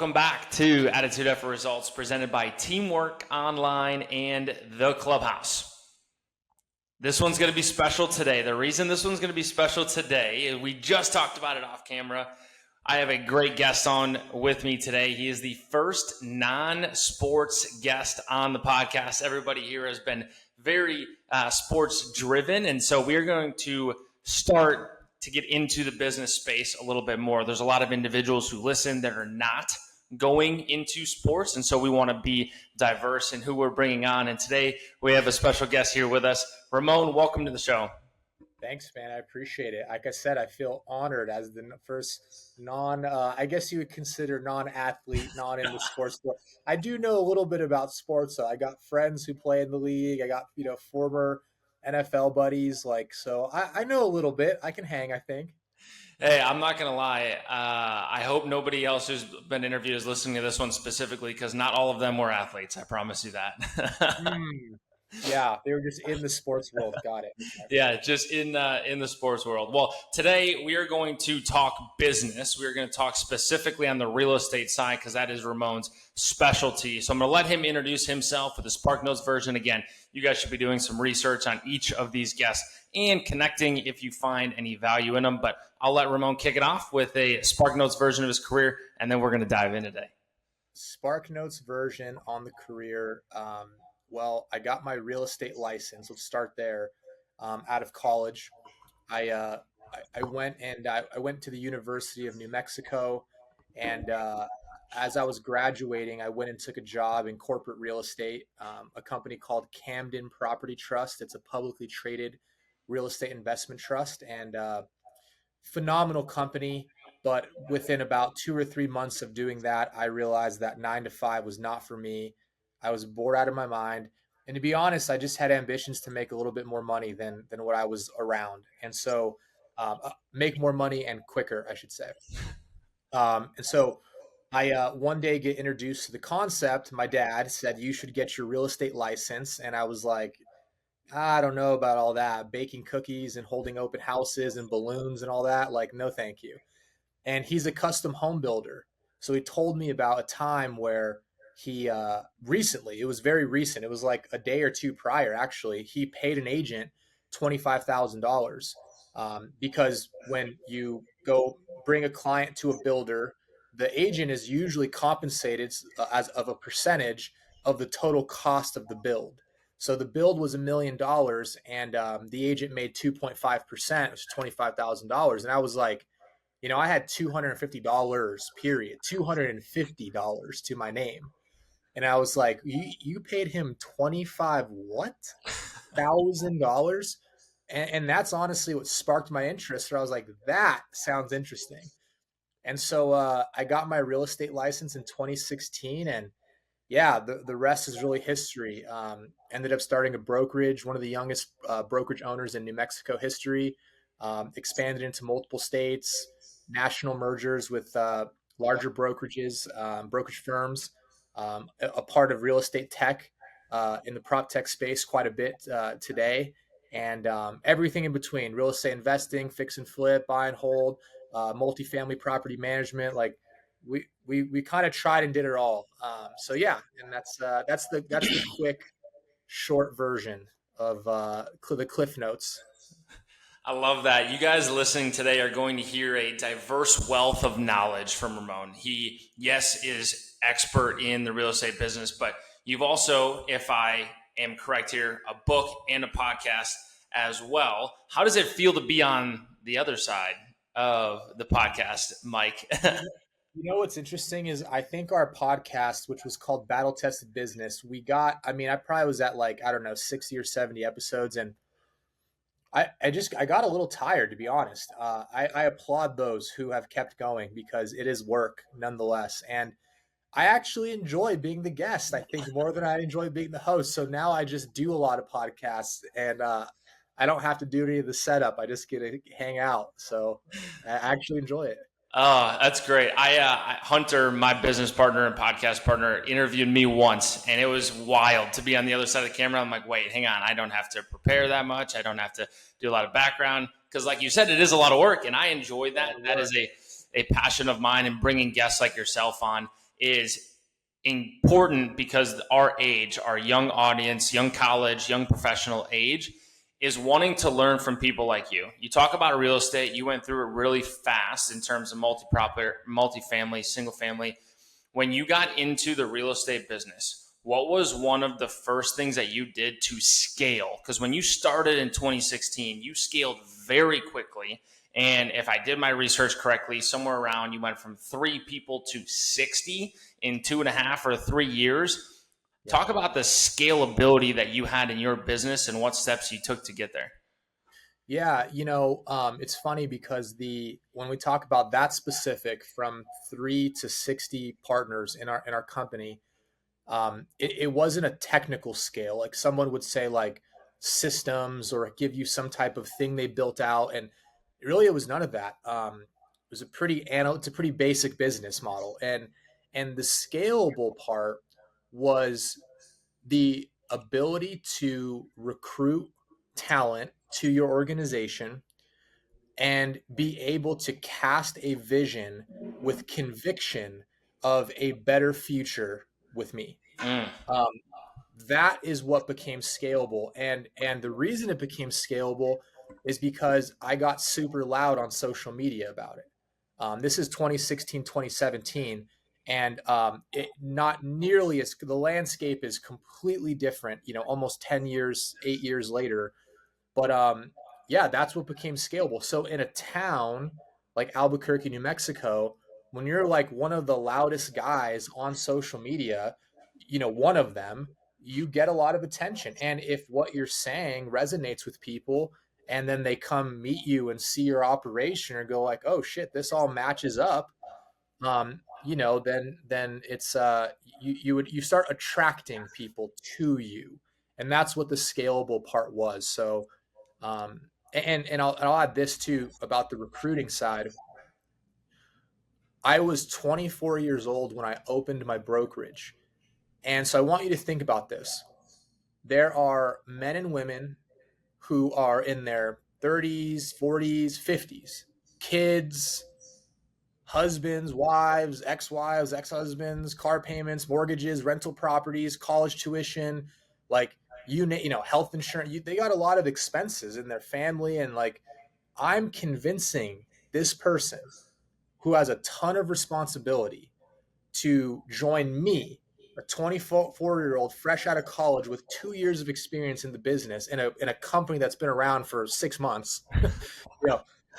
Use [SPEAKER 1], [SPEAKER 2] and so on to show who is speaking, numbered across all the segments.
[SPEAKER 1] Welcome back to Attitude Effort Results, presented by Teamwork Online and The Clubhouse. This one's going to be special today. The reason this one's going to be special today, we just talked about it off camera. I have a great guest on with me today. He is the first non-sports guest on the podcast. Everybody here has been very sports driven, and so we're going to start to get into the business space a little bit more. There's a lot of individuals who listen that are not going into sports, and so we want to be diverse in who we're bringing on. And today we have a special guest here with us. Ramon, welcome to the show.
[SPEAKER 2] Thanks, man. I appreciate it. Like I said, I feel honored as the first I guess you would consider non-athlete, not in the sports world. I do know a little bit about sports. So I got friends who play in the league. I got, former NFL buddies. So I know a little bit. I can hang, I think.
[SPEAKER 1] Hey, I'm not going to lie. I hope nobody else who's been interviewed is listening to this one specifically, because not all of them were athletes. I promise you that.
[SPEAKER 2] Yeah, they were just in the sports world. Got it.
[SPEAKER 1] Yeah, just in the sports world. Well, today we are going to talk business. We're going to talk specifically on the real estate side, because that is Ramon's specialty. So I'm going to let him introduce himself with the Spark Notes version. Again, you guys should be doing some research on each of these guests and connecting if you find any value in them. But I'll let Ramon kick it off with a Spark Notes version of his career, and then we're going to dive in today.
[SPEAKER 2] Spark Notes version on the career. Well, I got my real estate license. Let's start there. Out of college, I went to the University of New Mexico, and as I was graduating, I went and took a job in corporate real estate, a company called Camden Property Trust. It's a publicly traded real estate investment trust, and phenomenal company. But within about 2 or 3 months of doing that, I realized that 9 to 5 was not for me. I was bored out of my mind. And to be honest, I just had ambitions to make a little bit more money than what I was around. And so make more money and quicker, I should say. And so I one day get introduced to the concept. My dad said, you should get your real estate license. And I was like, I don't know about all that. Baking cookies and holding open houses and balloons and all that. No, thank you. And he's a custom home builder. So he told me about a time where he recently, it was very recent, it was like a day or two prior, actually, he paid an agent $25,000 because when you go bring a client to a builder, the agent is usually compensated as of a percentage of the total cost of the build. So the build was $1 million, and the agent made 2.5%, which is $25,000. And I was like, I had $250, period, $250 to my name. And I was like, you paid him $25,000? And that's honestly what sparked my interest. Where I was like, that sounds interesting. And so I got my real estate license in 2016. And yeah, the rest is really history. Ended up starting a brokerage, one of the youngest brokerage owners in New Mexico history, expanded into multiple states, national mergers with larger brokerages, brokerage firms, a part of real estate tech in the prop tech space quite a bit today, and everything in between: real estate investing, fix and flip, buy and hold, multifamily property management. We kind of tried and did it all. So yeah, and that's the quick, short version of the Cliff Notes.
[SPEAKER 1] I love that. You guys listening today are going to hear a diverse wealth of knowledge from Ramon. He, yes, is expert in the real estate business, but you've also, if I am correct here, a book and a podcast as well. How does it feel to be on the other side of the podcast, Mike?
[SPEAKER 2] What's interesting is I think our podcast, which was called Battle Tested Business, I probably was at 60 or 70 episodes, and I got a little tired, to be honest. I applaud those who have kept going, because it is work nonetheless. And I actually enjoy being the guest, I think, more than I enjoy being the host. So now I just do a lot of podcasts, and I don't have to do any of the setup. I just get to hang out. So I actually enjoy it.
[SPEAKER 1] Oh, that's great. Hunter, my business partner and podcast partner, interviewed me once, and it was wild to be on the other side of the camera. I'm like, wait, hang on. I don't have to prepare that much. I don't have to do a lot of background, because like you said, it is a lot of work, and I enjoy that. That is a passion of mine, and bringing guests like yourself on is important because our age, our young audience, young college, young professional age, is wanting to learn from people like you. You talk about real estate, you went through it really fast in terms of multifamily, single family. When you got into the real estate business, what was one of the first things that you did to scale? Because when you started in 2016, you scaled very quickly. And if I did my research correctly, somewhere around you went from 3 people to 60 in 2.5 or 3 years. Yeah. Talk about the scalability that you had in your business and what steps you took to get there.
[SPEAKER 2] Yeah, it's funny because when we talk about that specific from 3 to 60 partners in our company, it wasn't a technical scale. Like someone would say like systems or give you some type of thing they built out. And really it was none of that. It was it's a pretty basic business model. And the scalable part was the ability to recruit talent to your organization and be able to cast a vision with conviction of a better future with me. That is what became scalable. And the reason it became scalable is because I got super loud on social media about it. This is 2016, 2017. And it not nearly as the landscape is completely different, almost 10 years, 8 years later. But yeah, that's what became scalable. So in a town like Albuquerque, New Mexico, when you're like one of the loudest guys on social media, one of them, you get a lot of attention. And if what you're saying resonates with people and then they come meet you and see your operation or go like, oh shit, this all matches up, then it's you start attracting people to you. And that's what the scalable part was. So and I'll add this too about the recruiting side. I was 24 years old when I opened my brokerage. And so I want you to think about this. There are men and women who are in their 30s, 40s, 50s, kids, husbands, wives, ex-wives, ex-husbands, car payments, mortgages, rental properties, college tuition, like health insurance. They got a lot of expenses in their family. And like, I'm convincing this person who has a ton of responsibility to join me, a 24-year-old fresh out of college with 2 years of experience in the business in a company that's been around for 6 months,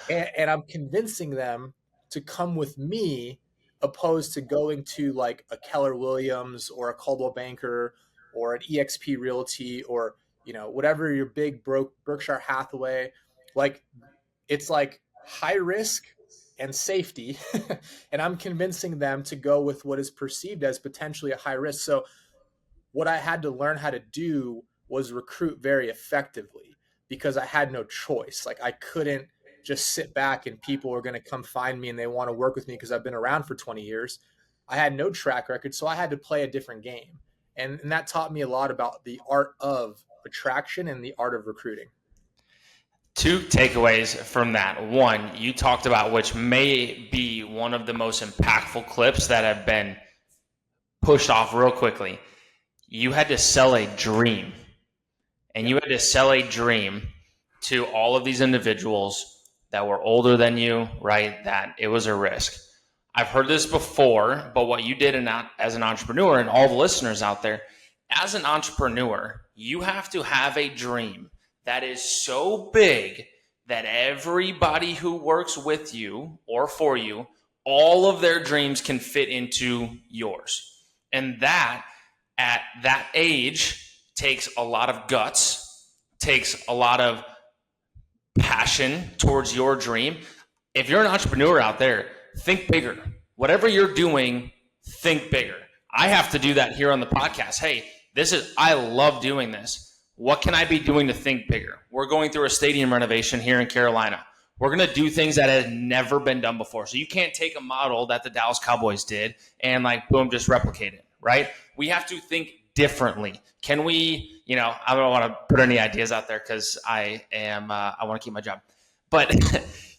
[SPEAKER 2] and I'm convincing them to come with me opposed to going to like a Keller Williams or a Coldwell Banker or an EXP Realty or, whatever your big Berkshire Hathaway, like it's like high risk and safety. And I'm convincing them to go with what is perceived as potentially a high risk. So what I had to learn how to do was recruit very effectively because I had no choice. Like I couldn't just sit back and people were going to come find me and they want to work with me because I've been around for 20 years. I had no track record. So I had to play a different game. And that taught me a lot about the art of attraction and the art of recruiting.
[SPEAKER 1] 2 takeaways from that. One, you talked about, which may be one of the most impactful clips that have been pushed off real quickly. You had to sell a dream. And you had to sell a dream to all of these individuals that were older than you, right? That it was a risk. I've heard this before, but what you did as an entrepreneur, and all the listeners out there, as an entrepreneur, you have to have a dream that is so big that everybody who works with you or for you, all of their dreams can fit into yours. And that, at that age, takes a lot of guts, takes a lot of passion towards your dream. If you're an entrepreneur out there, think bigger. Whatever you're doing, think bigger. I have to do that here on the podcast. Hey, I love doing this. What can I be doing to think bigger? We're going through a stadium renovation here in Carolina. We're going to do things that have never been done before. So you can't take a model that the Dallas Cowboys did and like, boom, just replicate it, right? We have to think differently. Can we, I don't want to put any ideas out there because I want to keep my job. But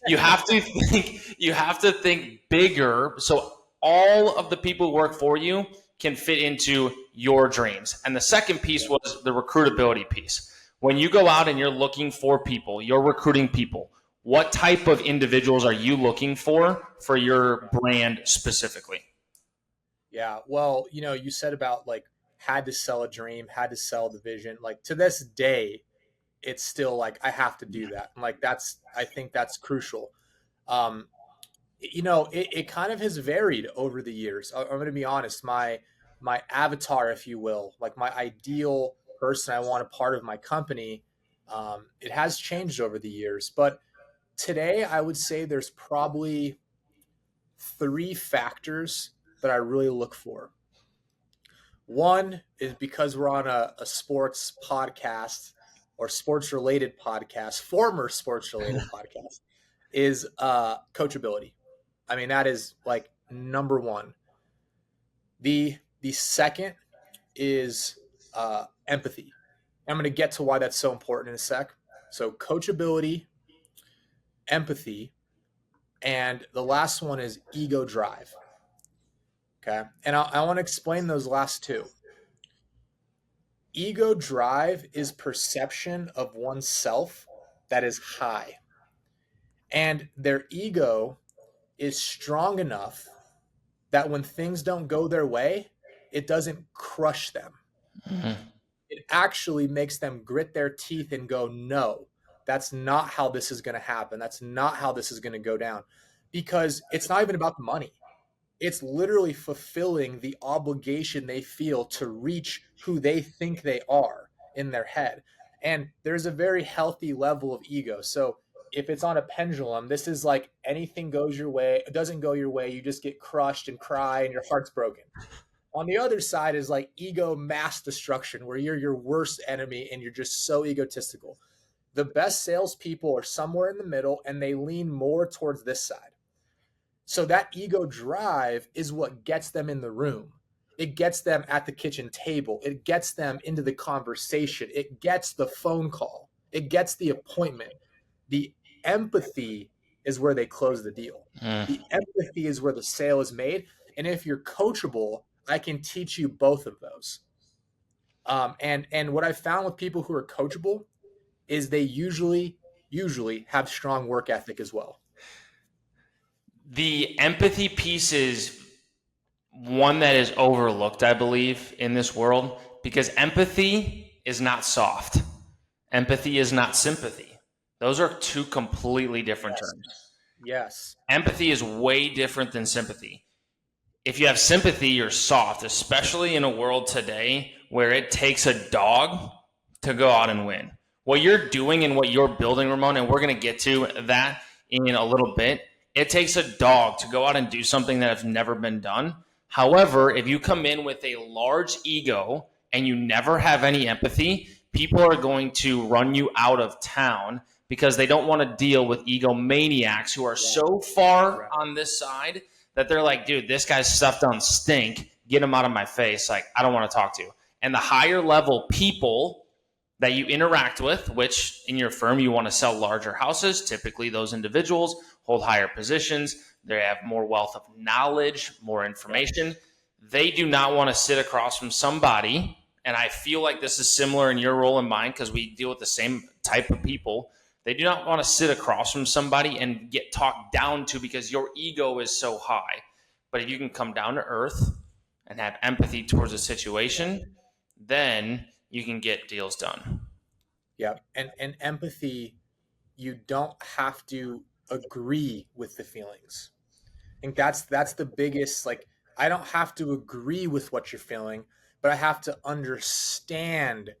[SPEAKER 1] you have to think bigger. So all of the people who work for you can fit into your dreams. And the second piece was the recruitability piece. When you go out and you're looking for people, you're recruiting people, what type of individuals are you looking for your brand specifically?
[SPEAKER 2] Yeah. Well, you said about like had to sell a dream, had to sell the vision. Like to this day, it's still like I have to do that. And like I think that's crucial. Um, it kind of has varied over the years. I'm going to be honest. My avatar, if you will, like my ideal person I want a part of my company, it has changed over the years. But today, I would say there's probably three factors that I really look for. One is because we're on a sports podcast or sports related podcast, former sports related podcast, is coachability. I mean, that is like number one. The second is empathy. I'm going to get to why that's so important in a sec. So coachability, empathy, and the last one is ego drive. Okay. And I want to explain those last two. Ego drive is perception of oneself that is high. And their ego is strong enough that when things don't go their way, it doesn't crush them.
[SPEAKER 1] Mhm.
[SPEAKER 2] It actually makes them grit their teeth and go, no, that's not how this is going to happen. That's not how this is going to go down. Because it's not even about the money. It's literally fulfilling the obligation they feel to reach who they think they are in their head. And there's a very healthy level of ego. So if it's on a pendulum, this is like anything goes your way, it doesn't go your way, you just get crushed and cry and your heart's broken. On the other side is like ego mass destruction, where you're your worst enemy and you're just so egotistical. The best salespeople are somewhere in the middle and they lean more towards this side. So that ego drive is what gets them in the room. It gets them at the kitchen table. It gets them into the conversation. It gets the phone call. It gets the appointment. The empathy is where they close the deal.
[SPEAKER 1] Mm.
[SPEAKER 2] The empathy is where the sale is made. And if you're coachable, I can teach you both of those. And what I found with people who are coachable is they usually have strong work ethic as well.
[SPEAKER 1] The empathy piece is one that is overlooked, I believe, in this world, because empathy is not soft. Empathy is not sympathy. Those are two completely different
[SPEAKER 2] Yes.
[SPEAKER 1] terms.
[SPEAKER 2] Yes.
[SPEAKER 1] Empathy is way different than sympathy. If you have sympathy, you're soft, especially in a world today where it takes a dog to go out and win. What you're doing and what you're building, Ramon, and we're going to get to that in a little bit, it takes a dog to go out and do something that has never been done. However, if you come in with a large ego and you never have any empathy, people are going to run you out of town because they don't want to deal with egomaniacs who are so far on this side that they're like, dude, this guy's stuffed on stink. Get him out of my face. Like, I don't want to talk to you. And the higher level people that you interact with, which in your firm you want to sell larger houses, typically those individuals hold higher positions. They have more wealth of knowledge, more information. They do not want to sit across from somebody. And I feel like this is similar in your role and mine because we deal with the same type of people. They do not want to sit across from somebody and get talked down to because your ego is so high. But if you can come down to earth and have empathy towards a situation, then you can get deals done.
[SPEAKER 2] Yeah. And empathy, you don't have to agree with the feelings. I think that's the biggest, like, I don't have to agree with what you're feeling, but I have to understand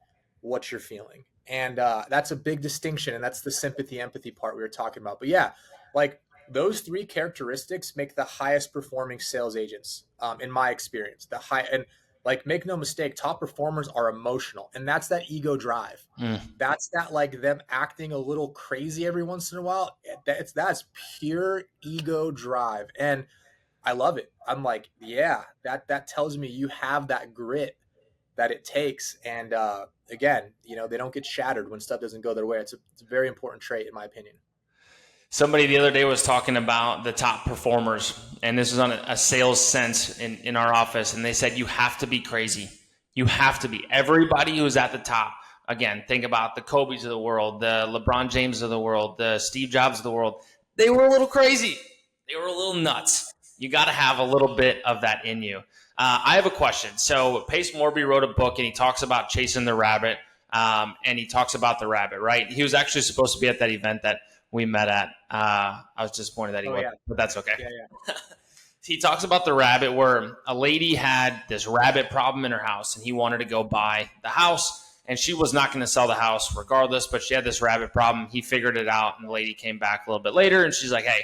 [SPEAKER 2] what you're feeling. And that's a big distinction. And that's the sympathy, empathy part we were talking about. But yeah, like those three characteristics make the highest performing sales agents, in my experience. And like, make no mistake, top performers are emotional. And that's that ego drive.
[SPEAKER 1] Mm.
[SPEAKER 2] That's that, like, them acting a little crazy every once in a while. That's pure ego drive. And I love it. I'm like, yeah, that tells me you have that grit that it takes. And again, they don't get shattered when stuff doesn't go their way. It's a very important trait, in my opinion.
[SPEAKER 1] Somebody the other day was talking about the top performers, and this was on a sales sense in our office, and they said you have to be crazy. You have to be. Everybody who's at the top, again, think about the Kobe's of the world, the LeBron James of the world, the Steve Jobs of the world. They were a little crazy. They were a little nuts. You got to have a little bit of that in you. I have a question. So Pace Morby wrote a book, and he talks about chasing the rabbit, and he talks about the rabbit, right? He was actually supposed to be at that event that we met at. I was disappointed that he wasn't, but that's okay.
[SPEAKER 2] Yeah.
[SPEAKER 1] He talks about the rabbit, where a lady had this rabbit problem in her house, and he wanted to go buy the house, and she was not going to sell the house regardless, but she had this rabbit problem. He figured it out, and the lady came back a little bit later, and she's like, hey,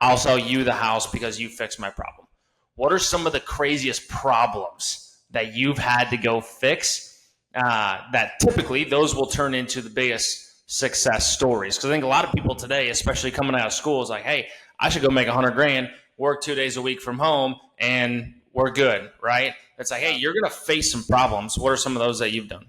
[SPEAKER 1] I'll sell you the house because you fixed my problem. What are some of the craziest problems that you've had to go fix that typically those will turn into the biggest success stories? Because I think a lot of people today, especially coming out of school, is like, hey, I should go make 100 grand, work 2 days a week from home, and we're good, right? It's like, hey, you're going to face some problems. What are some of those that you've done?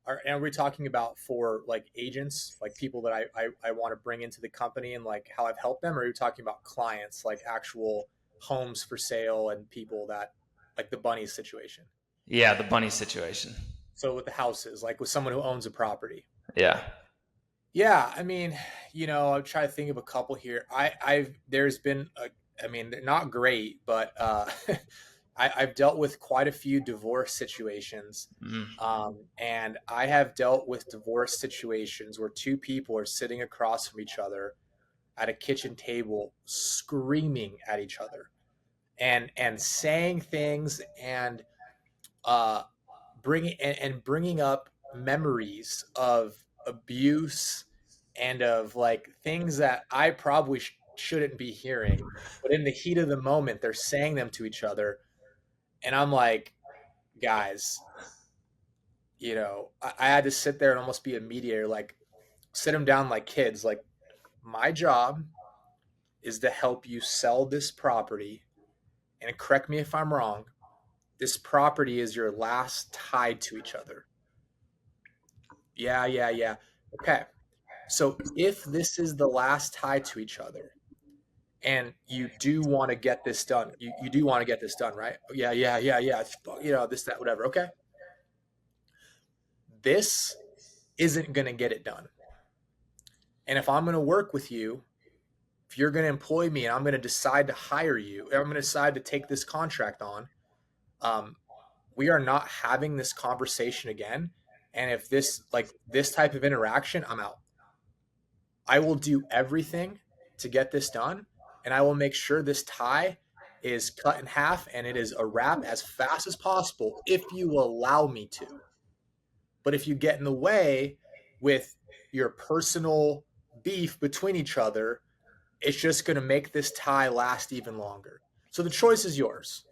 [SPEAKER 2] And are we talking about for like agents, like people that I want to bring into the company and like how I've helped them? Or are you talking about clients, like actual homes for sale and people that like the bunny situation?
[SPEAKER 1] Yeah, the bunny situation.
[SPEAKER 2] So with the houses, like with someone who owns a property.
[SPEAKER 1] Yeah.
[SPEAKER 2] Yeah, I mean, I'll try to think of a couple here. There's been I mean, they're not great, but I've dealt with quite a few divorce situations. And I have dealt with divorce situations where two people are sitting across from each other at a kitchen table, screaming at each other and saying things and bringing up memories of abuse and of like things that I probably shouldn't be hearing, but in the heat of the moment, they're saying them to each other, and I'm like, guys, I had to sit there and almost be a mediator, like sit them down like kids. Like, my job is to help you sell this property, and correct me if I'm wrong. This property is your last tied to each other. Yeah. Okay. So if this is the last tie to each other and you do want to get this done, you do want to get this done, right? Yeah. This, that, whatever. Okay. This isn't going to get it done. And if I'm going to work with you, if you're going to employ me and I'm going to decide to hire you, I'm going to decide to take this contract on, we are not having this conversation again. And if this type of interaction, I'm out. I will do everything to get this done, and I will make sure this tie is cut in half and it is a wrap as fast as possible if you allow me to. But if you get in the way with your personal beef between each other, it's just going to make this tie last even longer. So the choice is yours.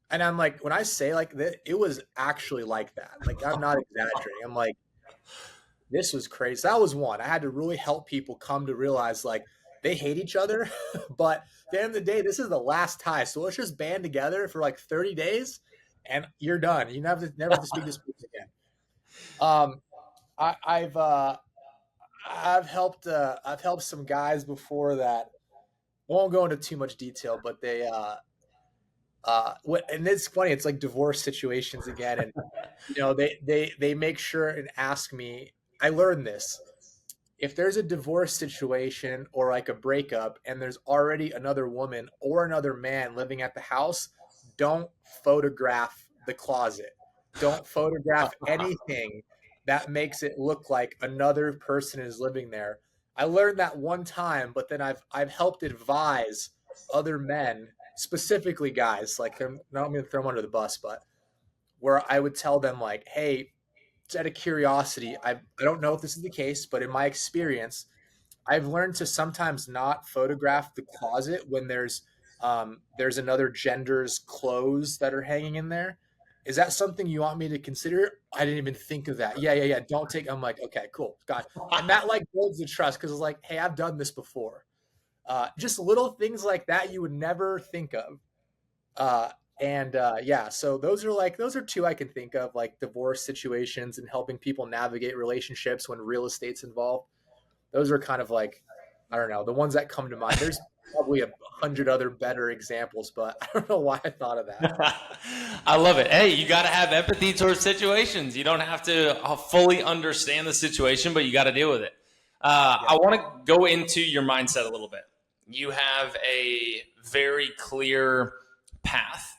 [SPEAKER 2] And I'm like, when I say like that, it was actually like that. Like, I'm not exaggerating. I'm like, this was crazy. That was one. I had to really help people come to realize like they hate each other, but at the end of the day, this is the last tie. So let's just band together for like 30 days and you're done. You never have to speak to this person again. I've helped some guys before that won't go into too much detail, but they and it's funny, it's like divorce situations again, and they make sure and ask me. I learned this: if there's a divorce situation or like a breakup and there's already another woman or another man living at the house, don't photograph the closet. Don't photograph anything that makes it look like another person is living there. I learned that one time, but then I've helped advise other men, specifically guys, like I'm not going to throw them under the bus, but where I would tell them like, hey, just out of curiosity, I don't know if this is the case, but in my experience, I've learned to sometimes not photograph the closet when there's another gender's clothes that are hanging in there. Is that something you want me to consider? I didn't even think of that. Yeah. Don't take. I'm like, okay, cool, God, and that like builds the trust because it's like, hey, I've done this before. Just little things like that you would never think of. Yeah, so those are two I can think of, like divorce situations and helping people navigate relationships when real estate's involved. Those are kind of like I don't know, the ones that come to mind. There's probably 100 other better examples, but I don't know why I thought of that.
[SPEAKER 1] I love it. Hey, you got to have empathy towards situations. You don't have to fully understand the situation, but you got to deal with it.
[SPEAKER 2] Yeah.
[SPEAKER 1] I want to go into your mindset a little bit. You have a very clear path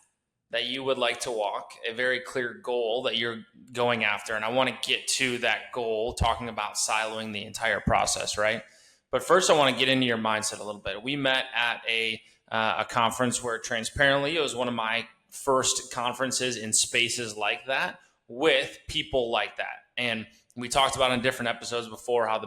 [SPEAKER 1] that you would like to walk, a very clear goal that you're going after. And I want to get to that goal, talking about siloing the entire process, right? But first, I want to get into your mindset a little bit. We met at a conference where, transparently, it was one of my first conferences in spaces like that with people like that. And we talked about in different episodes before how the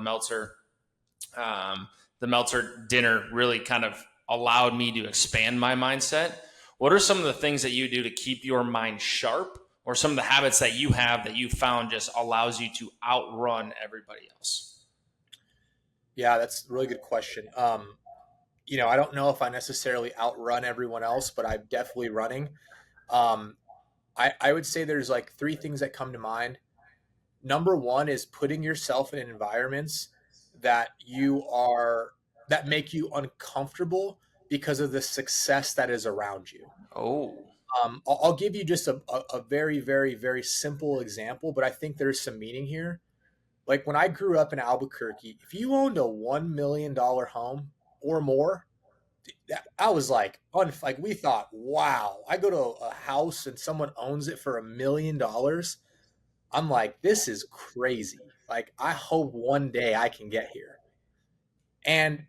[SPEAKER 1] Meltzer dinner really kind of allowed me to expand my mindset. What are some of the things that you do to keep your mind sharp, or some of the habits that you have that you found just allows you to outrun everybody else?
[SPEAKER 2] Yeah, that's a really good question. I don't know if I necessarily outrun everyone else, but I'm definitely running. Um, I would say there's like three things that come to mind. Number one is putting yourself in environments that that make you uncomfortable because of the success that is around you.
[SPEAKER 1] Oh,
[SPEAKER 2] I'll give you just a very, very, very simple example, but I think there's some meaning here. Like when I grew up in Albuquerque, if you owned a $1 million home or more, I was like we thought, wow, I go to a house and someone owns it for $1 million. I'm like, this is crazy. Like, I hope one day I can get here. And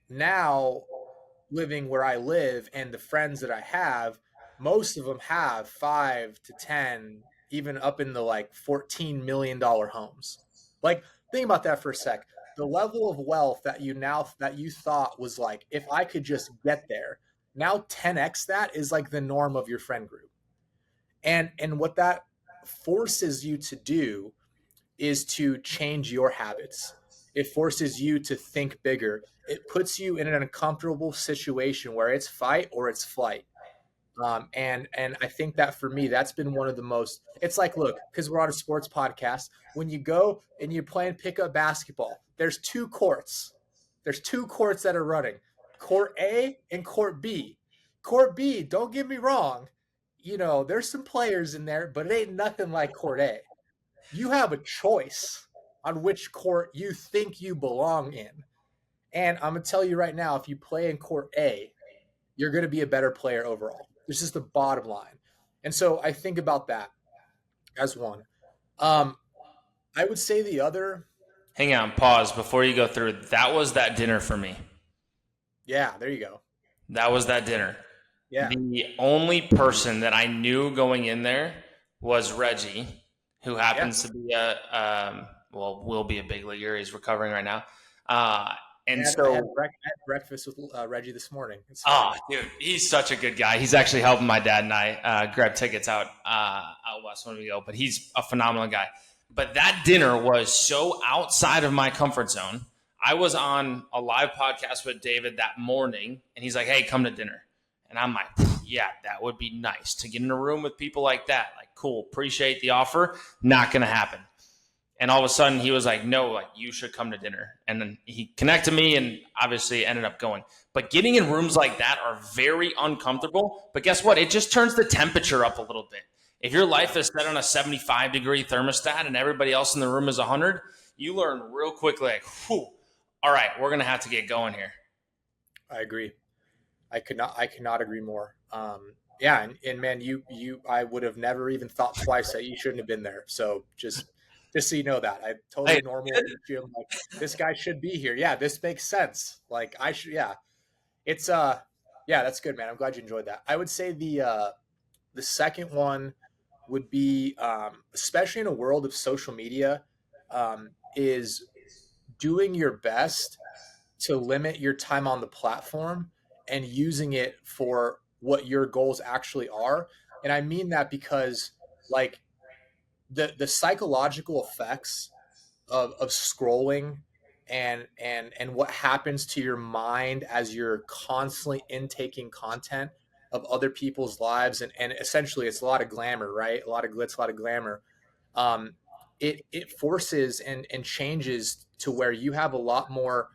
[SPEAKER 2] now, living where I live and the friends that I have, most of them have 5 to 10, even up in the like $14 million homes. Like, think about that for a sec. The level of wealth that you thought was like, if I could just get there, now 10x that is like the norm of your friend group. And what that forces you to do is to change your habits. It forces you to think bigger. It puts you in an uncomfortable situation where it's fight or it's flight. And I think that for me, that's been one of the most. It's like, look, because we're on a sports podcast. When you go and you're playing pickup basketball, there's two courts. There's two courts that are running, court A and court B. Court B, don't get me wrong, there's some players in there, but it ain't nothing like court A. You have a choice on which court you think you belong in. And I'm going to tell you right now, if you play in court A, you're going to be a better player overall. This is the bottom line. And so I think about that as one. Um, I would say the other,
[SPEAKER 1] hang on, pause before you go through. That was that dinner for me.
[SPEAKER 2] yeah, there you go.
[SPEAKER 1] That was that dinner.
[SPEAKER 2] Yeah.
[SPEAKER 1] The only person that I knew going in there was Reggie, who happens to be will be a big leaguer. He's recovering right now. And
[SPEAKER 2] I had breakfast with Reggie this morning.
[SPEAKER 1] Dude, he's such a good guy. He's actually helping my dad and I grab tickets out west when we go, but he's a phenomenal guy. But that dinner was so outside of my comfort zone. I was on a live podcast with David that morning, and he's like, hey, come to dinner. And I'm like, yeah, that would be nice to get in a room with people like that. Like, cool, appreciate the offer. Not going to happen. And all of a sudden he was like, no, like you should come to dinner. And then he connected me and obviously ended up going. But getting in rooms like that are very uncomfortable. But guess what? It just turns the temperature up a little bit. If your life is set on a 75-degree thermostat and everybody else in the room is 100, you learn real quickly, like, whew, all right, we're going to have to get going here.
[SPEAKER 2] I agree. I cannot agree more. Yeah. And man, I would have never even thought twice that you shouldn't have been there. So just so you know that I totally normal. I'm like, this guy should be here. Yeah. This makes sense. Like I should, yeah, it's, yeah, that's good, man. I'm glad you enjoyed that. I would say the second one would be, especially in a world of social media, is doing your best to limit your time on the platform and using it for what your goals actually are. And I mean that because like the psychological effects of scrolling and what happens to your mind as you're constantly intaking content of other people's lives, and essentially it's a lot of glamour, right? A lot of glitz, a lot of glamour. It forces and changes to where you have a lot more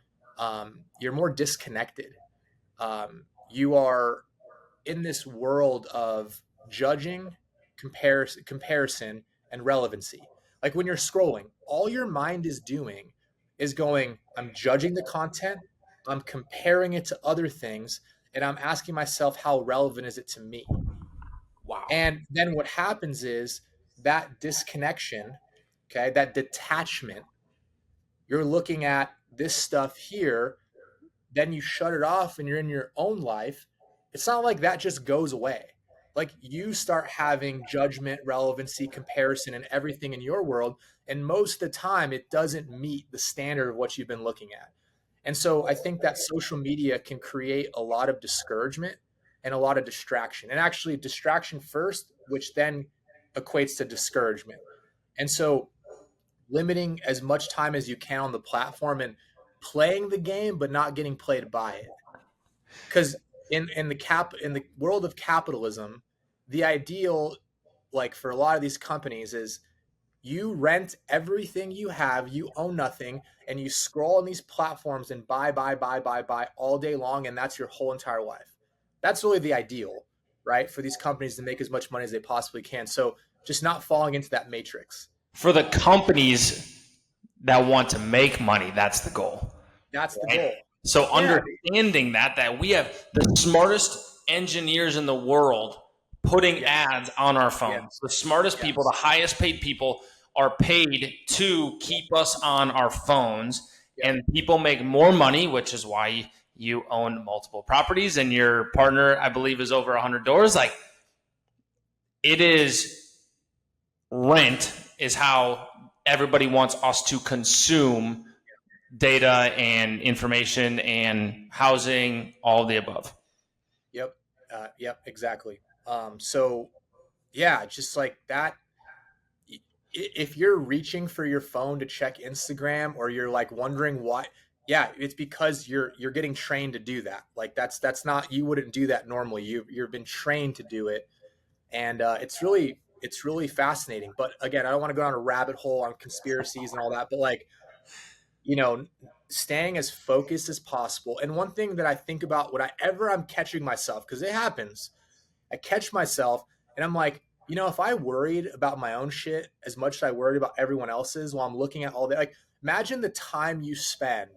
[SPEAKER 2] you're more disconnected. You are in this world of judging, comparison, and relevancy. Like when you're scrolling, all your mind is doing is going, I'm judging the content, I'm comparing it to other things, and I'm asking myself, how relevant is it to me?
[SPEAKER 1] Wow.
[SPEAKER 2] And then what happens is that disconnection, okay, that detachment, you're looking at this stuff here, then you shut it off and you're in your own life. It's not like that just goes away. Like you start having judgment, relevancy, comparison, and everything in your world. And most of the time, it doesn't meet the standard of what you've been looking at. And so I think that social media can create a lot of discouragement and a lot of distraction, and actually distraction first, which then equates to discouragement. And so limiting as much time as you can on the platform and playing the game, but not getting played by it. Because in the world of capitalism, the ideal, like for a lot of these companies, is you rent everything you have, you own nothing, and you scroll on these platforms and buy all day long, and that's your whole entire life. That's really the ideal, right? For these companies to make as much money as they possibly can. So just not falling into that matrix.
[SPEAKER 1] For the companies that want to make money, that's the goal.
[SPEAKER 2] That's the
[SPEAKER 1] Right?
[SPEAKER 2] goal.
[SPEAKER 1] So
[SPEAKER 2] Yeah,
[SPEAKER 1] understanding that we have the smartest engineers in the world putting
[SPEAKER 2] yes,
[SPEAKER 1] ads on our phones.
[SPEAKER 2] yes,
[SPEAKER 1] The smartest people, the
[SPEAKER 2] yes,
[SPEAKER 1] highest paid people are paid to keep us on our phones.
[SPEAKER 2] yep,
[SPEAKER 1] And people make more money, which is why you own multiple properties and your partner, I believe, is over 100 doors. Like it is rent is how everybody wants us to consume data and information and housing, all of the above.
[SPEAKER 2] yep, yep, exactly. So yeah, just like that. If you're reaching for your phone to check Instagram, or you're like wondering why, yeah, it's because you're getting trained to do that. Like that's not, you wouldn't do that normally. You've been trained to do it, and it's really fascinating. But again, I don't want to go down a rabbit hole on conspiracies and all that. But like, you know, staying as focused as possible. And one thing that I think about whenever I'm catching myself, because it happens, I catch myself and I'm like, if I worried about my own shit as much as I worried about everyone else's while I'm looking at all that, like, imagine the time you spend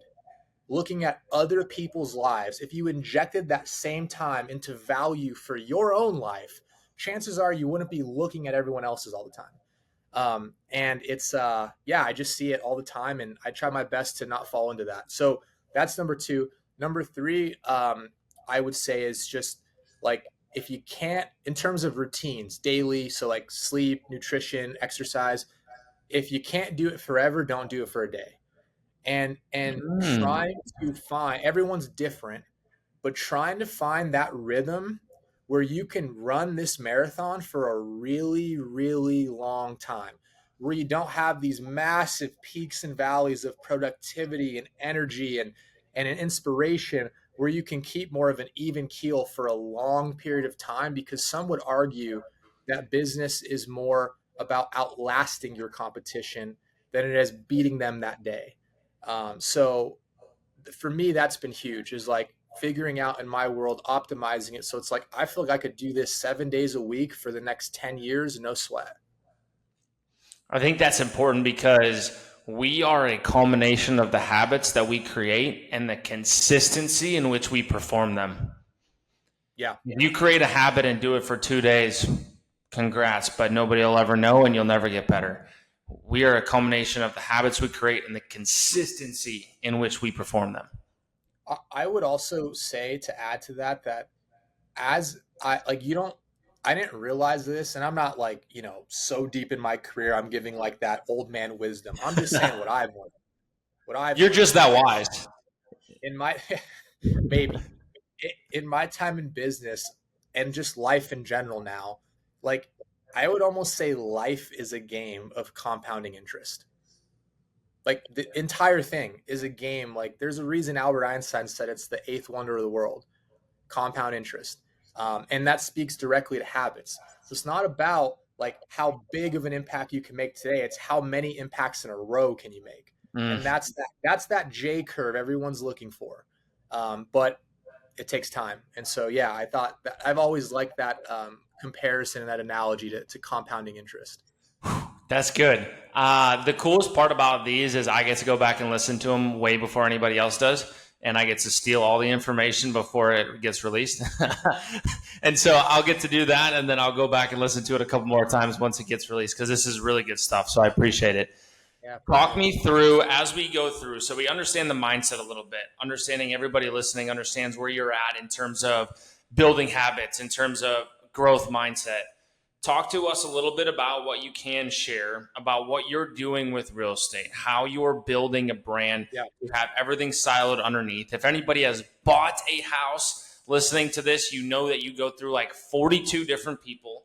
[SPEAKER 2] looking at other people's lives. If you injected that same time into value for your own life, chances are you wouldn't be looking at everyone else's all the time. And it's yeah, I just see it all the time, and I try my best to not fall into that. So that's number two. Number three, I would say, is just like, if you can't, in terms of routines daily, so like sleep, nutrition, exercise, if you can't do it forever, don't do it for a day. And
[SPEAKER 1] Mm.
[SPEAKER 2] trying to find, everyone's different, but trying to find that rhythm where you can run this marathon for a really, really long time, where you don't have these massive peaks and valleys of productivity and energy and an inspiration, where you can keep more of an even keel for a long period of time, because some would argue that business is more about outlasting your competition than it is beating them that day. So for me, that's been huge, is like figuring out in my world, optimizing it. So it's like, I feel like I could do this 7 days a week for the next 10 years, no sweat.
[SPEAKER 1] I think that's important because we are a culmination of the habits that we create and the consistency in which we perform them.
[SPEAKER 2] Yeah.
[SPEAKER 1] If you create a habit and do it for 2 days, congrats, but nobody will ever know and you'll never get better. We are a culmination of the habits we create and the consistency in which we perform them.
[SPEAKER 2] I would also say, to add to that, that as I like, you don't, I didn't realize this, and I'm not like, so deep in my career, I'm giving like that old man wisdom. I'm just saying what I've
[SPEAKER 1] You're
[SPEAKER 2] learned,
[SPEAKER 1] just that
[SPEAKER 2] right?
[SPEAKER 1] wise.
[SPEAKER 2] In my, maybe, in my time in business and just life in general now, like, I would almost say life is a game of compounding interest. Like the entire thing is a game. Like, there's a reason Albert Einstein said it's the eighth wonder of the world, compound interest. And that speaks directly to habits. So it's not about like how big of an impact you can make today. It's how many impacts in a row can you make.
[SPEAKER 1] Mm.
[SPEAKER 2] And that's that J curve everyone's looking for. But it takes time. And so, yeah, I thought that I've always liked that comparison and that analogy to compounding interest.
[SPEAKER 1] That's good. The coolest part about these is I get to go back and listen to them way before anybody else does, and I get to steal all the information before it gets released. And so I'll get to do that, and then I'll go back and listen to it a couple more times once it gets released, because this is really good stuff. So I appreciate it.
[SPEAKER 2] Yeah,
[SPEAKER 1] Talk me through as we go through, so we understand the mindset a little bit, understanding everybody listening understands where you're at in terms of building habits, in terms of growth mindset. Talk to us a little bit about what you can share about what you're doing with real estate, how you're building a brand.
[SPEAKER 2] yeah,
[SPEAKER 1] You have everything siloed underneath. If anybody has bought a house listening to this, you know that you go through like 42 different people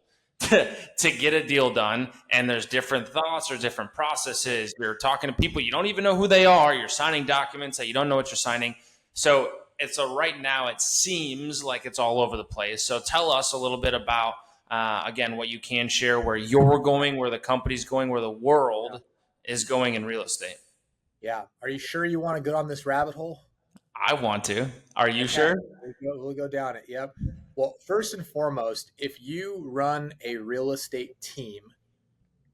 [SPEAKER 1] to get a deal done, and there's different thoughts or different processes. You're talking to people you don't even know who they are. You're signing documents that you don't know what you're signing. So right now it seems like it's all over the place. So tell us a little bit about again what you can share, where you're going, where the company's going, where the
[SPEAKER 2] yeah,
[SPEAKER 1] world is going in real estate.
[SPEAKER 2] yeah. Are you sure you want to go on this rabbit hole?
[SPEAKER 1] I want to. Are you
[SPEAKER 2] Okay,
[SPEAKER 1] sure?
[SPEAKER 2] we'll go down it. Yep. Well, first and foremost, if you run a real estate team,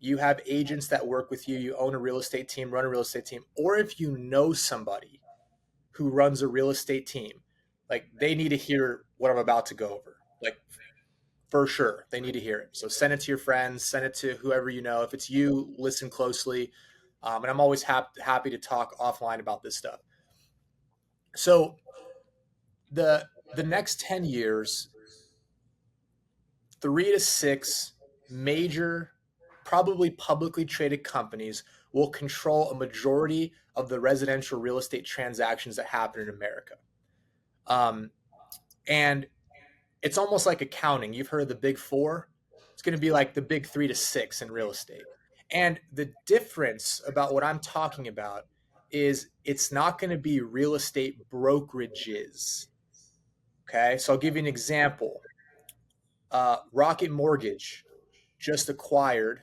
[SPEAKER 2] you have agents that work with you, you own a real estate team, run a real estate team, or if you know somebody who runs a real estate team, like they need to hear what I'm about to go over. Like for sure, they need to hear it. So send it to your friends, send it to whoever you know. If it's you, listen closely. And I'm always happy to talk offline about this stuff. So the next 10 years, 3 to 6 major, probably publicly traded companies will control a majority of the residential real estate transactions that happen in America. Um, and it's almost like accounting. You've heard of the big four. It's going to be like the big 3 to 6 in real estate. And the difference about what I'm talking about is it's not going to be real estate brokerages. Okay. So I'll give you an example. Rocket Mortgage just acquired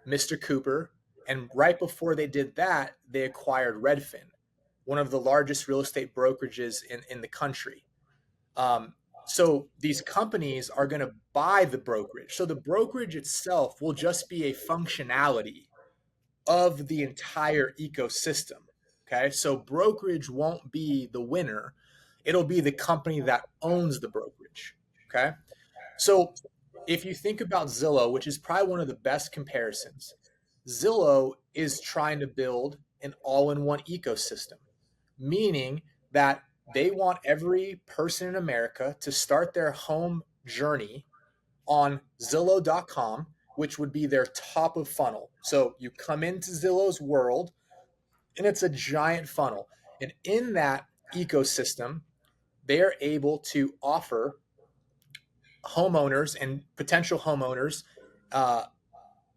[SPEAKER 2] Mr. Cooper. And right before they did that, they acquired Redfin, one of the largest real estate brokerages in the country. So these companies are going to buy the brokerage. So the brokerage itself will just be a functionality of the entire ecosystem. Okay. So brokerage won't be the winner, it'll be the company that owns the brokerage. Okay. So if you think about Zillow, which is probably one of the best comparisons, Zillow is trying to build an all in one ecosystem, meaning that they want every person in America to start their home journey on Zillow.com, which would be their top of funnel. So you come into Zillow's world and it's a giant funnel. And in that ecosystem, they are able to offer homeowners and potential homeowners uh,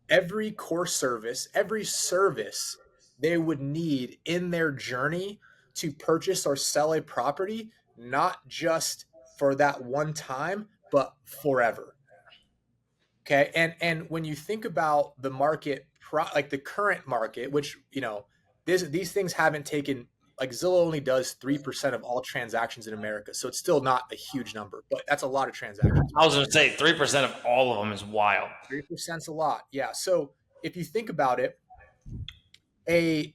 [SPEAKER 2] every core service, every service they would need in their journey to purchase or sell a property, not just for that one time, but forever. Okay. And when you think about the market, like the current market, which, these things haven't taken, like Zillow only does 3% of all transactions in America. So it's still not a huge number, but that's a lot of transactions.
[SPEAKER 1] I was going to say 3% of all of them is wild.
[SPEAKER 2] 3% is a lot. Yeah. So if you think about it, a,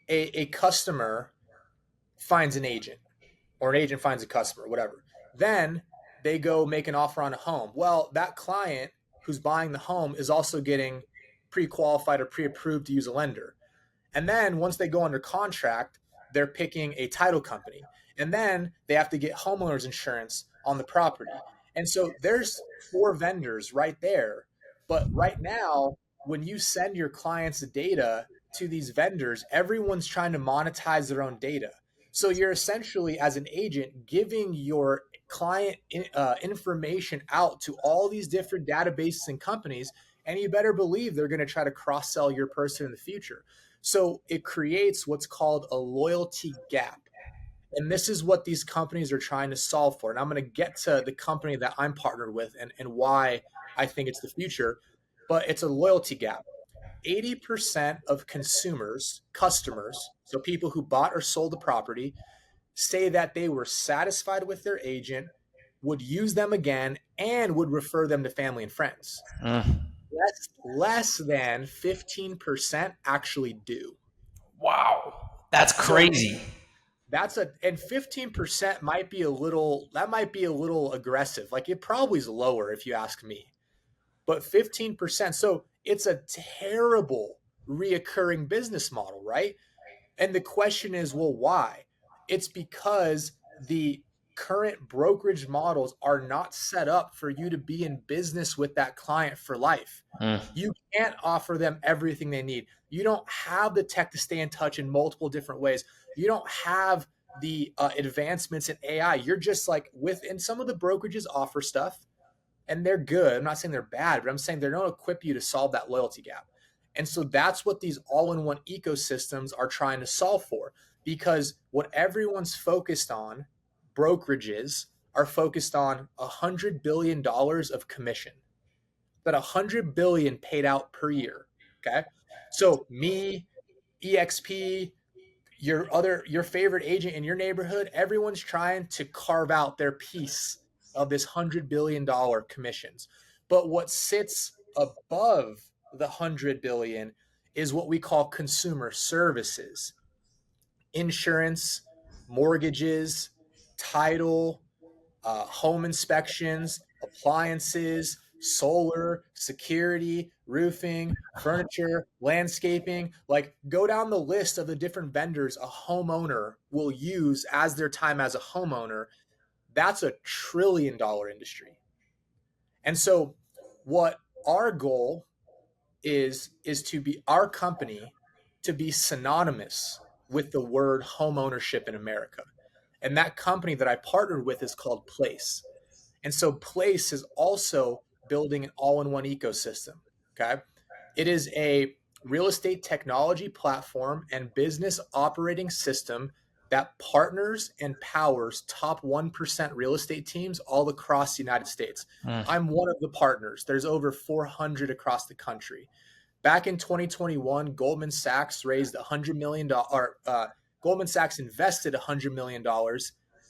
[SPEAKER 2] a customer finds an agent, or an agent finds a customer, whatever. Then they go make an offer on a home. Well, that client who's buying the home is also getting pre-qualified or pre-approved to use a lender. And then once they go under contract, they're picking a title company. And then they have to get homeowners insurance on the property. And so there's 4 vendors right there. But right now, when you send your clients' data to these vendors, everyone's trying to monetize their own data. So you're essentially, as an agent, giving your client information out to all these different databases and companies, and you better believe they're going to try to cross sell your person in the future. So it creates what's called a loyalty gap. And this is what these companies are trying to solve for. And I'm going to get to the company that I'm partnered with and why I think it's the future, but it's a loyalty gap. 80% of customers, so people who bought or sold the property, say that they were satisfied with their agent, would use them again, and would refer them to family and friends.
[SPEAKER 1] Mm.
[SPEAKER 2] Less than 15% actually do.
[SPEAKER 1] Wow. That's
[SPEAKER 2] So
[SPEAKER 1] crazy.
[SPEAKER 2] and 15% might be a little aggressive. Like it probably is lower if you ask me. But 15%. So it's a terrible reoccurring business model, right? And the question is, well, why? It's because the current brokerage models are not set up for you to be in business with that client for life.
[SPEAKER 1] Mm.
[SPEAKER 2] You can't offer them everything they need. You don't have the tech to stay in touch in multiple different ways. You don't have the advancements in AI. You're just like and some of the brokerages offer stuff and they're good. I'm not saying they're bad, but I'm saying they don't equip you to solve that loyalty gap. And so that's what these all-in-one ecosystems are trying to solve for, because what everyone's focused on, brokerages are focused on $100 billion of commission, but $100 billion paid out per year. Okay. So me, EXP, your favorite agent in your neighborhood, everyone's trying to carve out their piece of this $100 billion commissions. But what sits above the 100 billion is what we call consumer services: insurance, mortgages, title, home inspections, appliances, solar, security, roofing, furniture, landscaping. Like, go down the list of the different vendors a homeowner will use as their time as a homeowner. That's $1 trillion industry. And so, what our goal is to be our company to be synonymous with the word home ownership in America. And that company that I partnered with is called Place. And so Place is also building an all-in-one ecosystem. Okay. It is a real estate technology platform and business operating system that partners and powers top 1% real estate teams all across the United States.
[SPEAKER 1] Mm.
[SPEAKER 2] I'm one of the partners. There's over 400 across the country. Back in 2021, Goldman Sachs raised $100 million. Goldman Sachs invested $100 million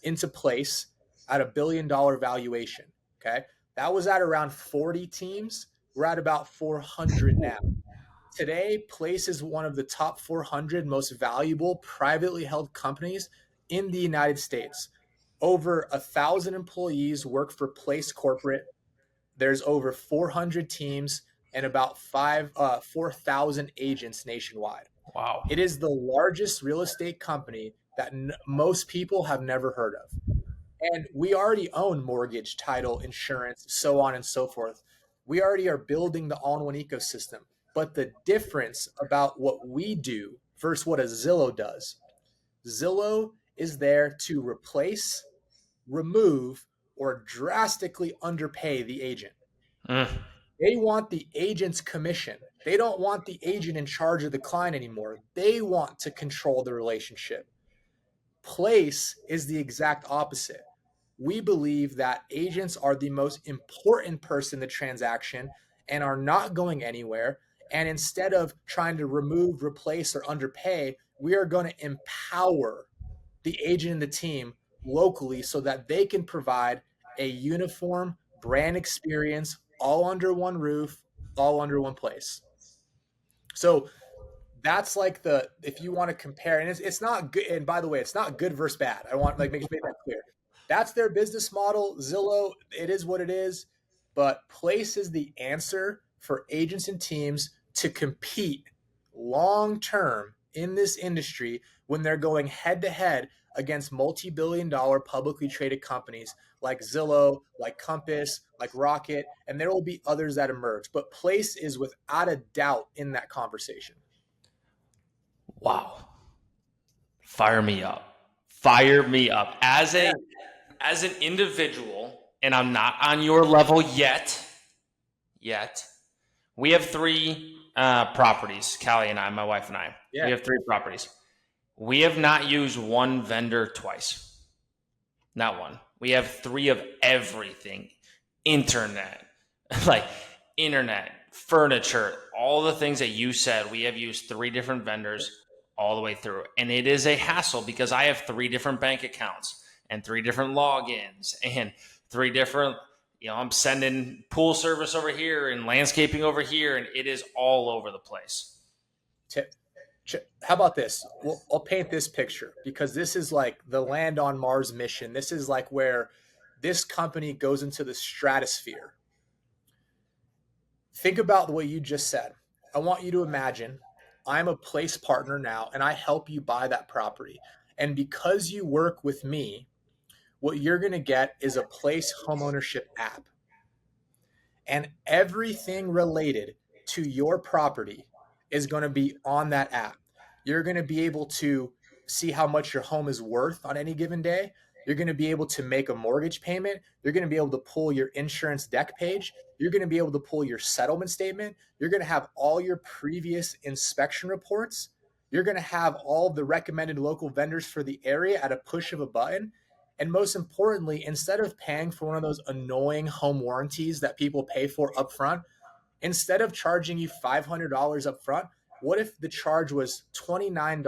[SPEAKER 2] into Place at $1 billion valuation. Okay. That was at around 40 teams. We're at about 400 now. Today, Place is one of the top 400 most valuable privately held companies in the United States. Over 1,000 employees work for Place Corporate. There's over 400 teams and about 4,000 agents nationwide.
[SPEAKER 1] Wow.
[SPEAKER 2] It is the largest real estate company that most people have never heard of. And we already own mortgage, title, insurance, so on and so forth. We already are building the all-in-one ecosystem. But the difference about what we do versus what a Zillow does, Zillow is there to replace, remove, or drastically underpay the agent.
[SPEAKER 1] Mm.
[SPEAKER 2] They want the agent's commission. They don't want the agent in charge of the client anymore. They want to control the relationship. Place is the exact opposite. We believe that agents are the most important person in the transaction and are not going anywhere. And instead of trying to remove, replace, or underpay, we are going to empower the agent and the team locally so that they can provide a uniform brand experience all under one roof, all under one place. So that's like if you want to compare, and it's not good. And by the way, it's not good versus bad. I want make that clear. That's their business model. Zillow, it is what it is, but Place is the answer for agents and teams to compete long term in this industry when they're going head to head against multi-billion-dollar publicly traded companies like Zillow, like Compass, like Rocket, and there will be others that emerge. But Place is without a doubt in that conversation.
[SPEAKER 1] Wow. Fire me up. Fire me up. As an individual, and I'm not on your level yet. We have 3 properties. Callie and I, my wife and I.
[SPEAKER 2] Yeah.
[SPEAKER 1] We have 3 properties. We have not used one vendor twice. Not one. We have 3 of everything. Internet, furniture, all the things that you said, we have used 3 different vendors all the way through. And it is a hassle because I have 3 different bank accounts and 3 different logins and 3 different, I'm sending pool service over here and landscaping over here, and it is all over the place.
[SPEAKER 2] How about this? Well, I'll paint this picture because this is like the land on Mars mission. This is like where this company goes into the stratosphere. Think about what you just said. I want you to imagine I'm a place partner now and I help you buy that property. And because you work with me, what you're going to get is a place homeownership app. And everything related to your property is going to be on that app. You're going to be able to see how much your home is worth on any given day. You're going to be able to make a mortgage payment. You're going to be able to pull your insurance deck page. You're going to be able to pull your settlement statement. You're going to have all your previous inspection reports. You're going to have all the recommended local vendors for the area at a push of a button. And most importantly, instead of paying for one of those annoying home warranties that people pay for upfront, instead of charging you $500 up front, what if the charge was $29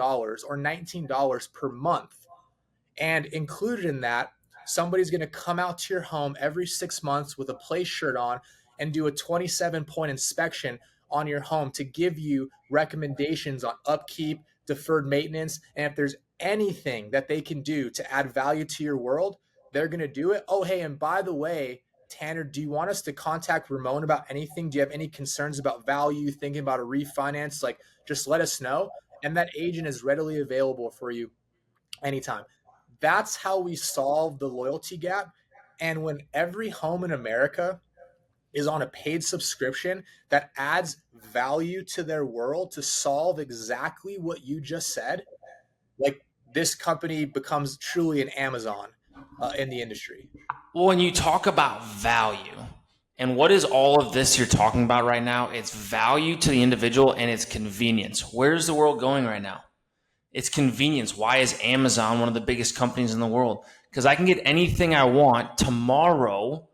[SPEAKER 2] or $19 per month? And included in that, somebody's going to come out to your home every 6 months with a place shirt on and do a 27-point inspection on your home to give you recommendations on upkeep, deferred maintenance, and if there's anything that they can do to add value to your world, they're going to do it. Oh, hey, and by the way, Tanner, do you want us to contact Ramon about anything? Do you have any concerns about value, thinking about a refinance? Like, just let us know. And that agent is readily available for you anytime. That's how we solve the loyalty gap. And when every home in America is on a paid subscription that adds value to their world to solve exactly what you just said, like this company becomes truly an Amazon in the industry.
[SPEAKER 1] Well, when you talk about value, and what is all of this you're talking about right now? It's value to the individual and it's convenience. Where's the world going right now? It's convenience. Why is Amazon one of the biggest companies in the world? Because I can get anything I want tomorrow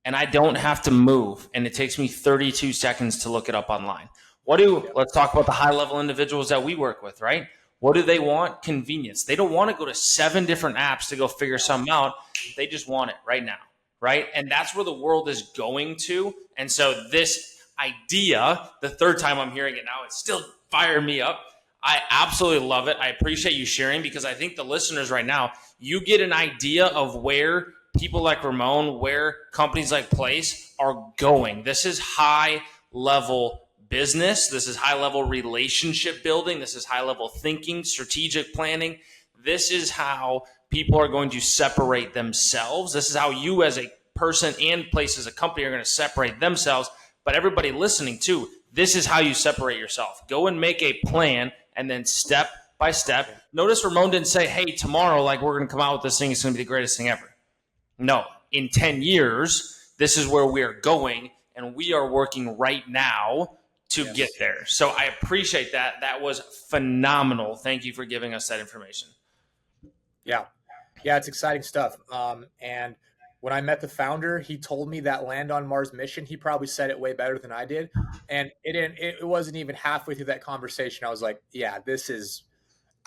[SPEAKER 1] and I don't have to move. And it takes me 32 seconds to look it up online. Let's talk about the high level individuals that we work with, right? What do they want? Convenience. They don't want to go to 7 different apps to go figure something out. They just want it right now, right? And that's where the world is going to. And so this idea, the third time I'm hearing it now, it's still firing me up. I absolutely love it. I appreciate you sharing because I think the listeners right now, you get an idea of where people like Ramon, where companies like Place are going. This is high level business. This is high level relationship building. This is high level thinking, strategic planning. This is how people are going to separate themselves. This is how you as a person and Place as a company are going to separate themselves. But everybody listening too, this is how you separate yourself. Go and make a plan and then step by step. Notice Ramon didn't say, hey, tomorrow, like we're going to come out with this thing. It's going to be the greatest thing ever. No, in 10 years, this is where we are going. And we are working right now to get there. So I appreciate that. That was phenomenal. Thank you for giving us that information.
[SPEAKER 2] Yeah, it's exciting stuff. And when I met the founder, he told me that land on Mars mission. He probably said it way better than I did. And it wasn't even halfway through that conversation. I was like, yeah,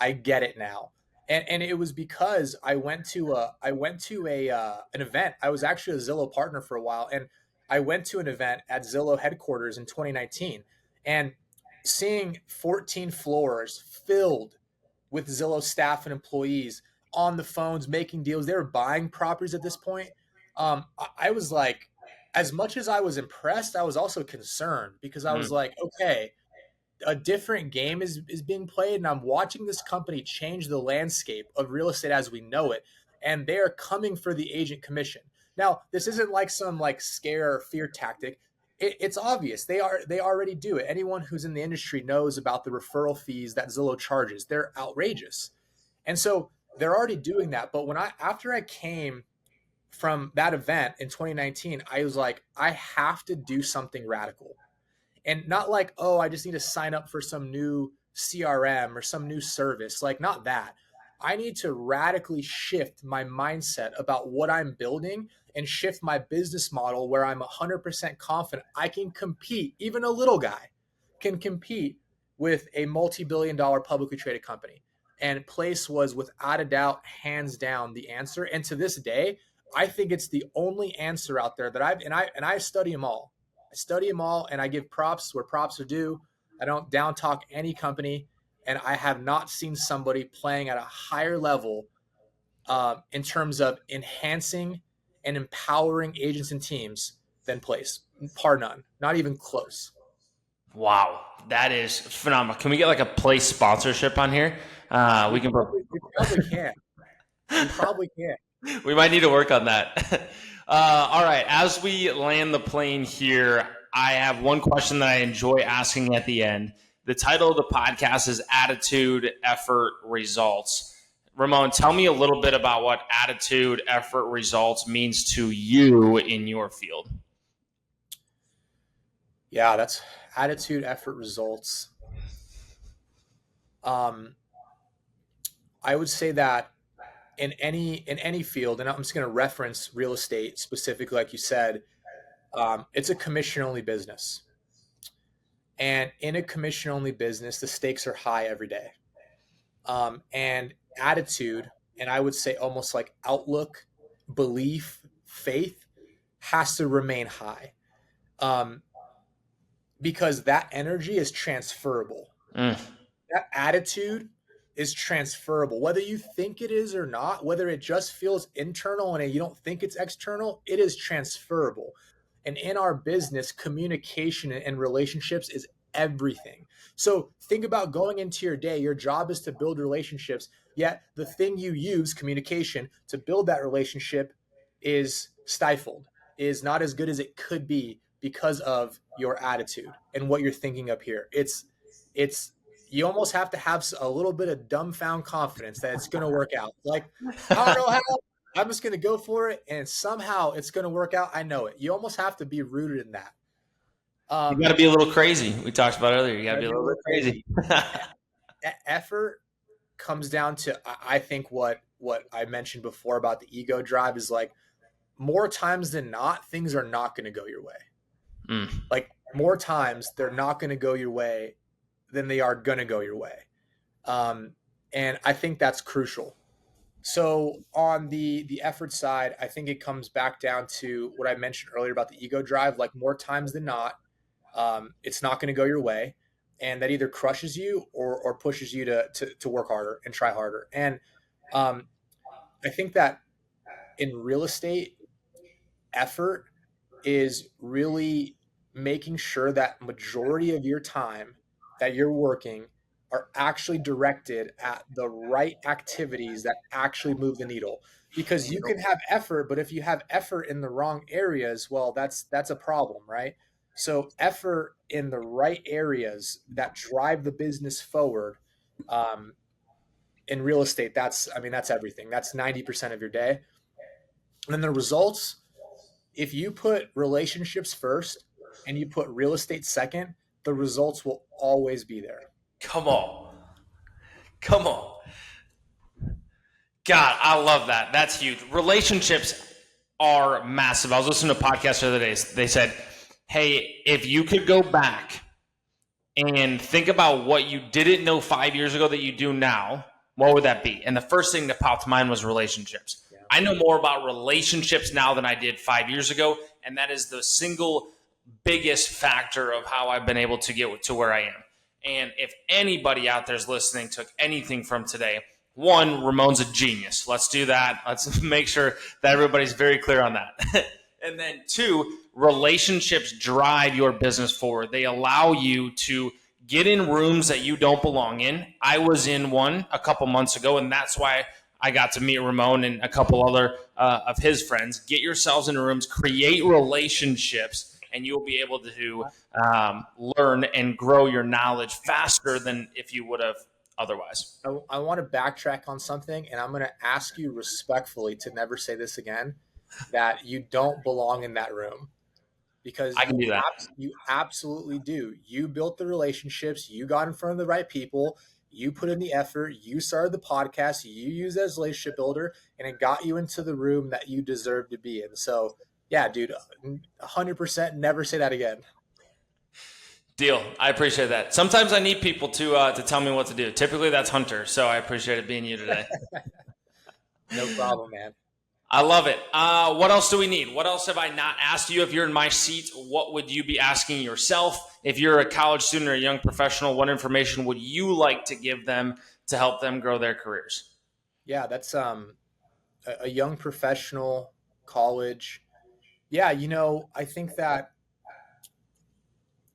[SPEAKER 2] I get it now. And it was because I went to an event. I was actually a Zillow partner for a while. And I went to an event at Zillow headquarters in 2019 and seeing 14 floors filled with Zillow staff and employees on the phones, making deals. They were buying properties at this point. I was like, as much as I was impressed, I was also concerned because I was like, okay, a different game is being played, and I'm watching this company change the landscape of real estate as we know it, and they are coming for the agent commission. Now, this isn't like some like scare or fear tactic. It's obvious they already do it. Anyone who's in the industry knows about the referral fees that Zillow charges. They're outrageous, and so they're already doing that. But after I came from that event in 2019, I was like, I have to do something radical. And not like, oh, I just need to sign up for some new CRM or some new service. Like, not that. I need to radically shift my mindset about what I'm building and shift my business model where I'm 100% confident I can compete. Even a little guy can compete with a multi-billion dollar publicly traded company. And Place was without a doubt, hands down, the answer. And to this day, I think it's the only answer out there that I study them all. I study them all and I give props where props are due. I don't down talk any company, and I have not seen somebody playing at a higher level in terms of enhancing and empowering agents and teams than Place. Par none, not even close.
[SPEAKER 1] Wow, that is phenomenal. Can we get like a Place sponsorship on here? We can.
[SPEAKER 2] We probably can. We probably can.
[SPEAKER 1] We might need to work on that. All right, as we land the plane here, I have one question that I enjoy asking at the end. The title of the podcast is Attitude, Effort, Results. Ramon, tell me a little bit about what attitude, effort, results means to you in your field.
[SPEAKER 2] Yeah, that's attitude, effort, results. I would say that in any field, and I'm just going to reference real estate specifically, like you said, it's a commission only business. And in a commission only business, the stakes are high every day. And attitude, and I would say almost like outlook, belief, faith has to remain high. Because that energy is transferable. That attitude is transferable. Whether you think it is or not, whether it just feels internal and you don't think it's external, it is transferable. And in our business, communication and relationships is everything. So think about going into your day. Your job is to build relationships, yet the thing you use, communication, to build that relationship is stifled, is not as good as it could be because of your attitude and what you're thinking up here. It's you almost have to have a little bit of dumbfound confidence that it's going to work out. Like, I don't know how, I'm just going to go for it, and somehow it's going to work out. I know it. You almost have to be rooted in that.
[SPEAKER 1] You got to be a little crazy. We talked about earlier. You got to be a little bit crazy.
[SPEAKER 2] Effort comes down to, I think, what I mentioned before about the ego drive is like, more times than not, things are not going to go your way. Like, more times they're not going to go your way than they are going to go your way. And I think that's crucial. So on the effort side, I think it comes back down to what I mentioned earlier about the ego drive. Like, more times than not, it's not going to go your way. And that either crushes you or pushes you to work harder and try harder. And I think that in real estate, effort is really making sure that majority of your time that you're working are actually directed at the right activities that actually move the needle. Because you can have effort, but if you have effort in the wrong areas, well, that's a problem, right? So effort in the right areas that drive the business forward, in real estate, that's everything. That's 90% of your day. And then the results, if you put relationships first and you put real estate second, the results will always be there.
[SPEAKER 1] Come on. God, I love that. That's huge. Relationships are massive. I was listening to a podcast the other day. They said, hey, if you could go back and think about what you didn't know 5 years ago that you do now, what would that be? And the first thing that popped to mind was relationships. Yeah. I know more about relationships now than I did 5 years ago, and that is the single biggest factor of how I've been able to get to where I am. And if anybody out there is listening took anything from today, one, Ramon's a genius. Let's do that. Let's make sure that everybody's very clear on that. And then two, relationships drive your business forward. They allow you to get in rooms that you don't belong in. I was in one a couple months ago, and that's why I got to meet Ramon and a couple other of his friends. Get yourselves in rooms, create relationships, and you'll be able to learn and grow your knowledge faster than if you would have otherwise.
[SPEAKER 2] I want to backtrack on something, and I'm going to ask you respectfully to never say this again, that you don't belong in that room. Because
[SPEAKER 1] I can do that.
[SPEAKER 2] You absolutely do. You built the relationships. You got in front of the right people. You put in the effort, you started the podcast, you used it as a relationship builder, and it got you into the room that you deserve to be in. So yeah, dude, 100% never say that again.
[SPEAKER 1] Deal. I appreciate that. Sometimes I need people to tell me what to do. Typically that's Hunter. So I appreciate it being you today.
[SPEAKER 2] No problem, man.
[SPEAKER 1] I love it. What else do we need? What else have I not asked you? If you're in my seat, what would you be asking yourself? If you're a college student or a young professional, what information would you like to give them to help them grow their careers?
[SPEAKER 2] Yeah, that's a young professional, college. Yeah, I think that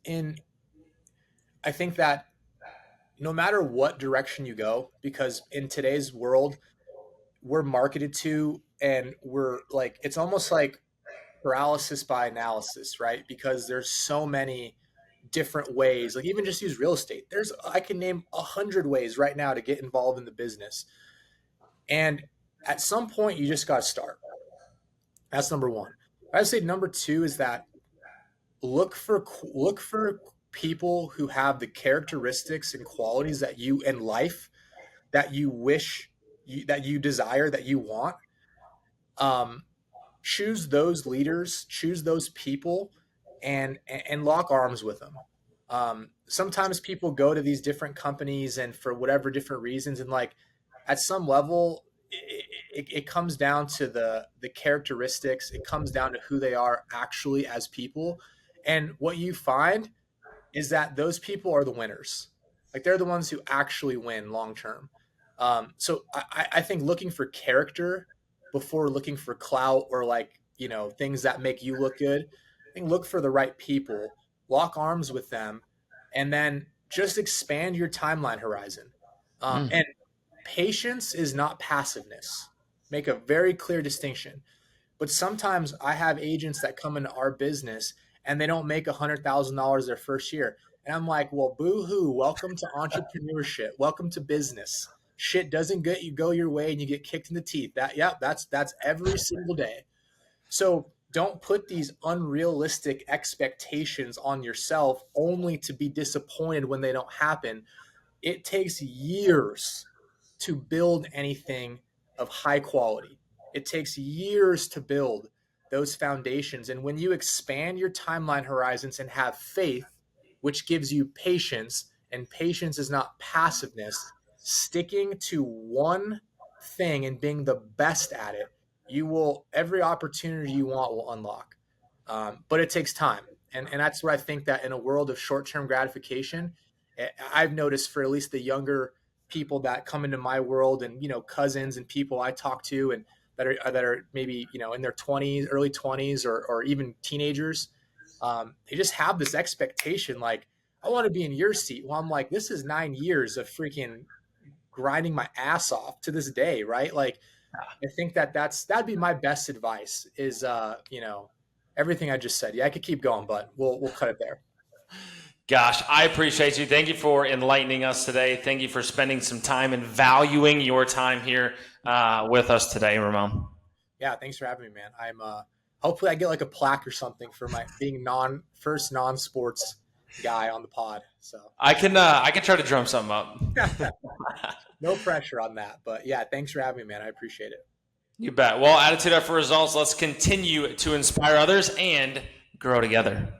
[SPEAKER 2] in I think that no matter what direction you go, because in today's world, we're marketed to, and we're like, it's almost like paralysis by analysis, right? Because there's so many different ways. Like, even just use real estate. I can name 100 ways right now to get involved in the business. And at some point, you just got to start. That's number one. I'd say number two is that look for people who have the characteristics and qualities that you in life that you wish that you desire, that you want. Choose those leaders, choose those people, and lock arms with them. Sometimes people go to these different companies, and for whatever different reasons, and like at some level, it comes down to the characteristics. It comes down to who they are actually as people. And what you find is that those people are the winners. Like, they're the ones who actually win long term. So I think looking for character before looking for clout, or like, things that make you look good. I think look for the right people, lock arms with them, and then just expand your timeline horizon. And patience is not passiveness. Make a very clear distinction. But sometimes I have agents that come into our business and they don't make $100,000 their first year. And I'm like, well, boo-hoo, welcome to entrepreneurship. Welcome to business. Shit doesn't go your way and you get kicked in the teeth. That's every single day. So don't put these unrealistic expectations on yourself only to be disappointed when they don't happen. It takes years to build anything of high quality. It takes years to build those foundations. And when you expand your timeline horizons and have faith, which gives you patience, and patience is not passiveness, sticking to one thing and being the best at it, every opportunity you want will unlock. But it takes time. And that's where I think that in a world of short-term gratification, I've noticed for at least the younger people that come into my world, and, cousins and people I talk to, and that are maybe, in their 20s, early 20s, or even teenagers, they just have this expectation, like, I want to be in your seat. Well, I'm like, this is 9 years of freaking grinding my ass off to this day, right? Like, I think that'd be my best advice is, everything I just said. Yeah, I could keep going, but we'll cut it there.
[SPEAKER 1] Gosh, I appreciate you. Thank you for enlightening us today. Thank you for spending some time and valuing your time here with us today, Ramon.
[SPEAKER 2] Yeah, thanks for having me, man. I'm hopefully I get like a plaque or something for my being first non-sports guy on the pod. So
[SPEAKER 1] I can try to drum something up.
[SPEAKER 2] No pressure on that, but yeah, thanks for having me, man. I appreciate it.
[SPEAKER 1] You bet. Well, Attitude After Results. Let's continue to inspire others and grow together.